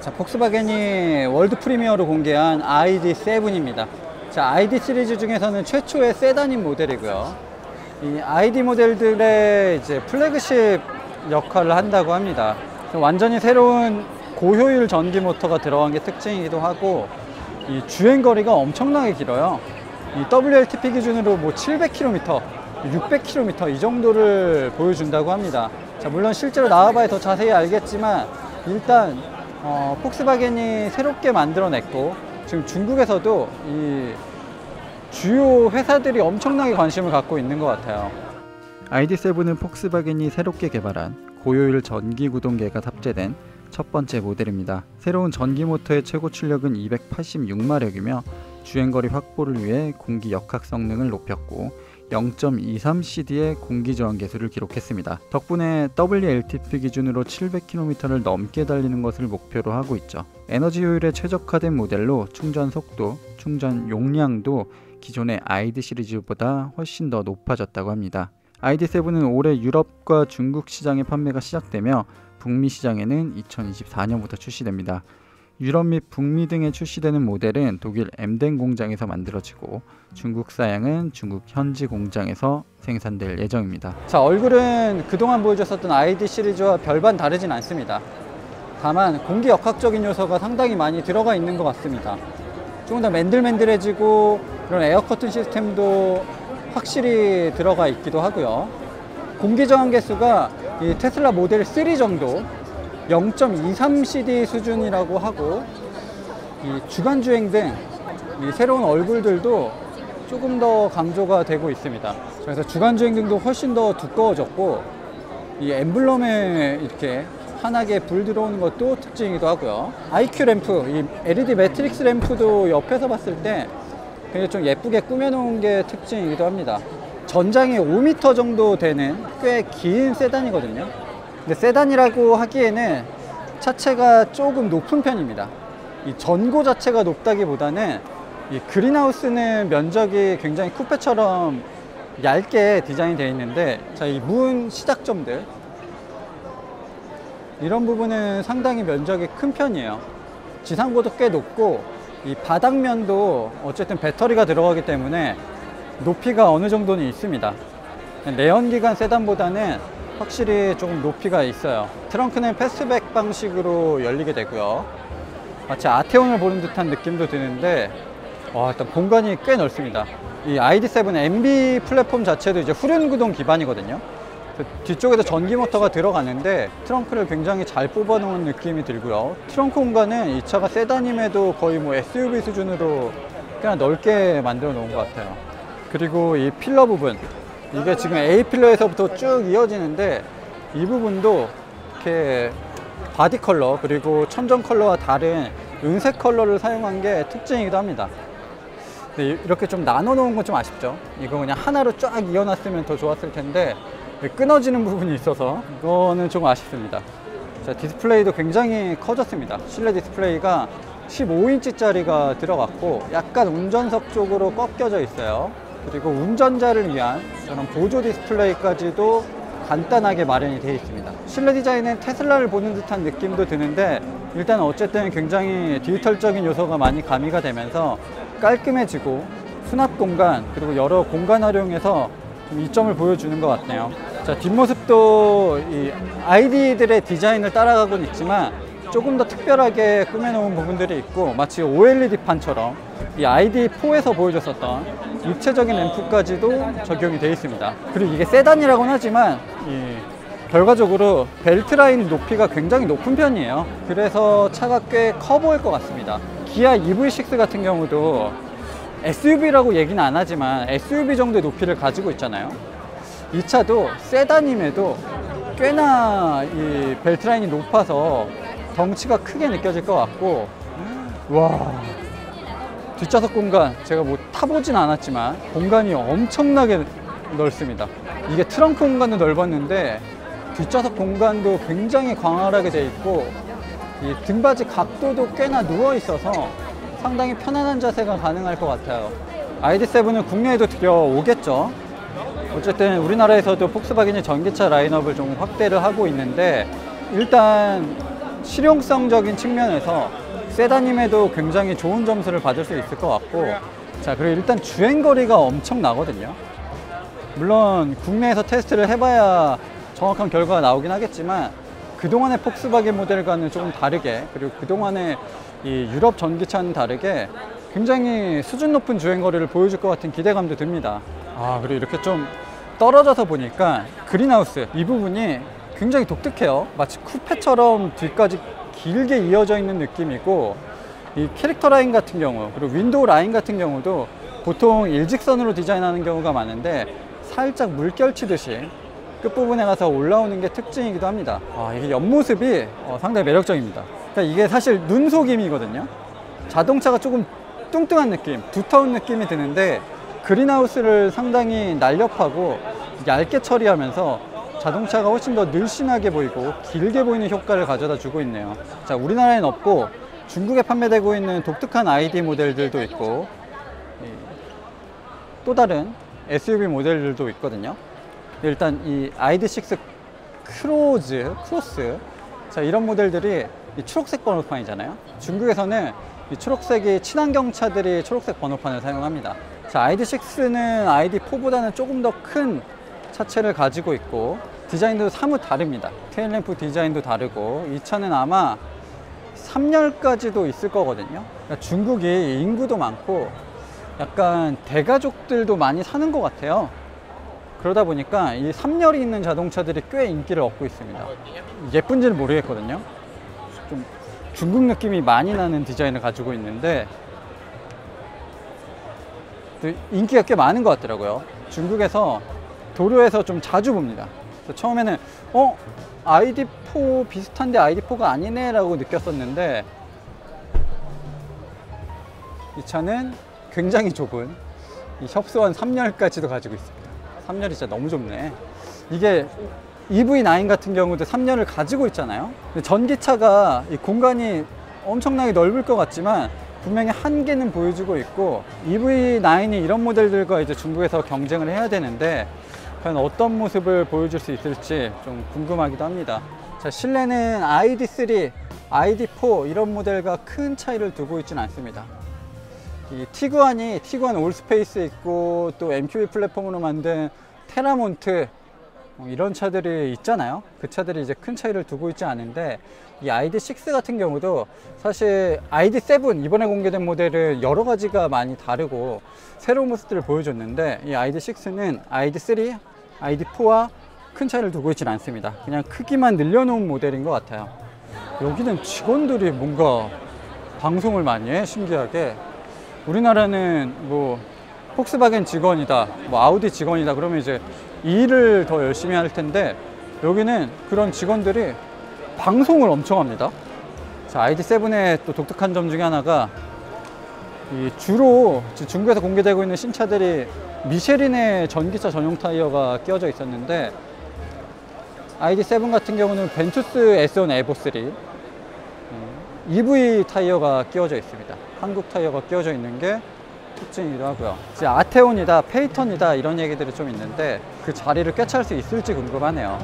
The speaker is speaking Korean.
자, 폭스바겐이 월드 프리미어로 공개한 ID.7입니다. 자, ID 시리즈 중에서는 최초의 세단인 모델이고요. 이 ID 모델들의 이제 플래그십 역할을 한다고 합니다. 완전히 새로운 고효율 전기 모터가 들어간 게 특징이기도 하고, 이 주행거리가 엄청나게 길어요. 이 WLTP 기준으로 뭐 700km, 600km 이 정도를 보여준다고 합니다. 자, 물론 실제로 나와봐야 더 자세히 알겠지만, 일단 폭스바겐이 새롭게 만들어냈고, 지금 중국에서도 이 주요 회사들이 엄청나게 관심을 갖고 있는 것 같아요. ID.7은 폭스바겐이 새롭게 개발한 고효율 전기 구동계가 탑재된 첫 번째 모델입니다. 새로운 전기 모터의 최고 출력은 286마력이며 주행거리 확보를 위해 공기 역학 성능을 높였고 0.23cd의 공기 저항 계수를 기록했습니다. 덕분에 WLTP 기준으로 700km를 넘게 달리는 것을 목표로 하고 있죠. 에너지 효율에 최적화된 모델로 충전 속도, 충전 용량도 기존의 ID 시리즈보다 훨씬 더 높아졌다고 합니다. ID.7은 올해 유럽과 중국 시장의 판매가 시작되며 북미 시장에는 2024년부터 출시됩니다. 유럽 및 북미 등에 출시되는 모델은 독일 Emden 공장에서 만들어지고 중국 사양은 중국 현지 공장에서 생산될 예정입니다. 자, 얼굴은 그동안 보여줬었던 ID 시리즈와 별반 다르진 않습니다. 다만 공기 역학적인 요소가 상당히 많이 들어가 있는 것 같습니다. 조금 더 맨들맨들해지고 그런 에어 커튼 시스템도 확실히 들어가 있기도 하고요. 공기 저항 개수가 이 테슬라 모델 3 정도 0.23cd 수준이라고 하고, 이 주간 주행 등 이 새로운 얼굴들도 조금 더 강조가 되고 있습니다. 그래서 주간 주행 등도 훨씬 더 두꺼워졌고, 이 엠블럼에 이렇게 환하게 불 들어오는 것도 특징이기도 하고요. IQ 램프, 이 LED 매트릭스 램프도 옆에서 봤을 때 굉장히 좀 예쁘게 꾸며놓은 게 특징이기도 합니다. 전장이 5m 정도 되는 꽤 긴 세단이거든요. 근데 세단이라고 하기에는 차체가 조금 높은 편입니다. 이 전고 자체가 높다기보다는 이 그린하우스는 면적이 굉장히 쿠페처럼 얇게 디자인 되어 있는데, 자, 이 문 시작점들 이런 부분은 상당히 면적이 큰 편이에요. 지상고도 꽤 높고 이 바닥면도 어쨌든 배터리가 들어가기 때문에 높이가 어느 정도는 있습니다. 내연기관 세단보다는 확실히 조금 높이가 있어요. 트렁크는 패스트백 방식으로 열리게 되고요. 마치 아테온을 보는 듯한 느낌도 드는데, 일단 공간이 꽤 넓습니다. 이 ID.7 MB 플랫폼 자체도 이제 후륜 구동 기반이거든요. 뒤쪽에도 전기 모터가 들어가는데 트렁크를 굉장히 잘 뽑아 놓은 느낌이 들고요. 트렁크 공간은 이 차가 세단임에도 거의 뭐 SUV 수준으로 꽤나 넓게 만들어 놓은 것 같아요. 그리고 이 필러 부분, 이게 지금 A 필러에서부터 쭉 이어지는데, 이 부분도 이렇게 바디 컬러 그리고 천정 컬러와 다른 은색 컬러를 사용한 게 특징이기도 합니다. 근데 이렇게 좀 나눠 놓은 건 좀 아쉽죠. 이거 그냥 하나로 쫙 이어놨으면 더 좋았을 텐데 끊어지는 부분이 있어서 이거는 조금 아쉽습니다. 자, 디스플레이도 굉장히 커졌습니다. 실내 디스플레이가 15인치짜리가 들어갔고 약간 운전석 쪽으로 꺾여져 있어요. 그리고 운전자를 위한 저런 보조 디스플레이까지도 간단하게 마련이 되어 있습니다. 실내 디자인은 테슬라를 보는 듯한 느낌도 드는데, 일단 어쨌든 굉장히 디지털적인 요소가 많이 가미가 되면서 깔끔해지고 수납 공간 그리고 여러 공간 활용에서 이점을 보여주는 것 같네요. 자, 뒷모습도 이 아이디들의 디자인을 따라가고는 있지만 조금 더 특별하게 꾸며놓은 부분들이 있고, 마치 OLED판처럼 이 ID.4에서 보여줬었던 입체적인 램프까지도 적용이 되어 있습니다. 그리고 이게 세단이라고는 하지만 결과적으로 벨트 라인 높이가 굉장히 높은 편이에요. 그래서 차가 꽤 커 보일 것 같습니다. 기아 EV6 같은 경우도 SUV라고 얘기는 안 하지만 SUV 정도의 높이를 가지고 있잖아요. 이 차도 세단임에도 꽤나 이 벨트 라인이 높아서 덩치가 크게 느껴질 것 같고, 와, 뒷좌석 공간 제가 뭐 타보진 않았지만 공간이 엄청나게 넓습니다. 이게 트렁크 공간도 넓었는데 뒷좌석 공간도 굉장히 광활하게 되어 있고, 이 등받이 각도도 꽤나 누워 있어서 상당히 편안한 자세가 가능할 것 같아요. ID.7은 국내에도 들여오겠죠. 어쨌든 우리나라에서도 폭스바겐이 전기차 라인업을 좀 확대를 하고 있는데, 일단 실용성적인 측면에서 세단임에도 굉장히 좋은 점수를 받을 수 있을 것 같고, 자, 그리고 일단 주행거리가 엄청 나거든요. 물론 국내에서 테스트를 해봐야 정확한 결과가 나오긴 하겠지만, 그동안의 폭스바겐 모델과는 조금 다르게, 그리고 그동안의 이 유럽 전기차는 다르게 굉장히 수준 높은 주행거리를 보여줄 것 같은 기대감도 듭니다. 그리고 이렇게 좀 떨어져서 보니까 그린하우스 이 부분이 굉장히 독특해요. 마치 쿠페처럼 뒤까지 길게 이어져 있는 느낌이고, 이 캐릭터 라인 같은 경우, 그리고 윈도우 라인 같은 경우도 보통 일직선으로 디자인하는 경우가 많은데 살짝 물결 치듯이 끝부분에 가서 올라오는 게 특징이기도 합니다. 이게 옆모습이 상당히 매력적입니다. 그러니까 이게 사실 눈속임이거든요. 자동차가 조금 뚱뚱한 느낌, 두터운 느낌이 드는데, 그린하우스를 상당히 날렵하고 얇게 처리하면서 자동차가 훨씬 더 늘씬하게 보이고 길게 보이는 효과를 가져다 주고 있네요. 자, 우리나라에는 없고 중국에 판매되고 있는 독특한 ID 모델들도 있고, 또 다른 SUV 모델들도 있거든요. 일단 이 ID.6 크로스, 자, 이런 모델들이 이 초록색 번호판이잖아요. 중국에서는 이 초록색이 친환경 차들이 초록색 번호판을 사용합니다. 자, ID.6는 ID.4보다는 조금 더 큰 차체를 가지고 있고, 디자인도 사뭇 다릅니다. 테일램프 디자인도 다르고, 이 차는 아마 3열까지도 있을 거거든요. 그러니까 중국이 인구도 많고 약간 대가족들도 많이 사는 것 같아요. 그러다 보니까 이 3열이 있는 자동차들이 꽤 인기를 얻고 있습니다. 예쁜지는 모르겠거든요. 좀 중국 느낌이 많이 나는 디자인을 가지고 있는데 인기가 꽤 많은 것 같더라고요. 중국에서 도로에서 좀 자주 봅니다. 그래서 처음에는 ID.4 비슷한데 ID.4가 아니네 라고 느꼈었는데, 이 차는 굉장히 좁은 이 협소한 3열까지도 가지고 있습니다. 3열이 진짜 너무 좁네. 이게 EV9 같은 경우도 3열을 가지고 있잖아요. 근데 전기차가 이 공간이 엄청나게 넓을 것 같지만 분명히 한계는 보여주고 있고, EV9이 이런 모델들과 이제 중국에서 경쟁을 해야 되는데 과연 어떤 모습을 보여줄 수 있을지 좀 궁금하기도 합니다. 자, 실내는 ID.3, ID.4 이런 모델과 큰 차이를 두고 있지는 않습니다. 이 티구안 올스페이스 있고, 또 MQB 플랫폼으로 만든 테라몬트 이런 차들이 있잖아요. 그 차들이 이제 큰 차이를 두고 있지 않은데, 이 ID.6 같은 경우도 사실 ID.7 이번에 공개된 모델은 여러 가지가 많이 다르고 새로운 모습들을 보여줬는데, 이 ID.6는 ID.3, ID.4와 큰 차이를 두고 있지는 않습니다. 그냥 크기만 늘려놓은 모델인 것 같아요. 여기는 직원들이 뭔가 방송을 많이 해, 신기하게. 우리나라는 뭐 폭스바겐 직원이다, 뭐 아우디 직원이다 그러면 이제 일을 더 열심히 할 텐데, 여기는 그런 직원들이 방송을 엄청 합니다. 자, ID.7의 또 독특한 점 중에 하나가, 이 주로 중국에서 공개되고 있는 신차들이 미쉐린의 전기차 전용 타이어가 끼워져 있었는데, ID.7 같은 경우는 벤투스 S1 에보3 EV 타이어가 끼워져 있습니다. 한국 타이어가 끼워져 있는 게 특징이기도 하고요. 이제 아테온이다, 페이턴이다 이런 얘기들이 좀 있는데 그 자리를 꿰찰 수 있을지 궁금하네요.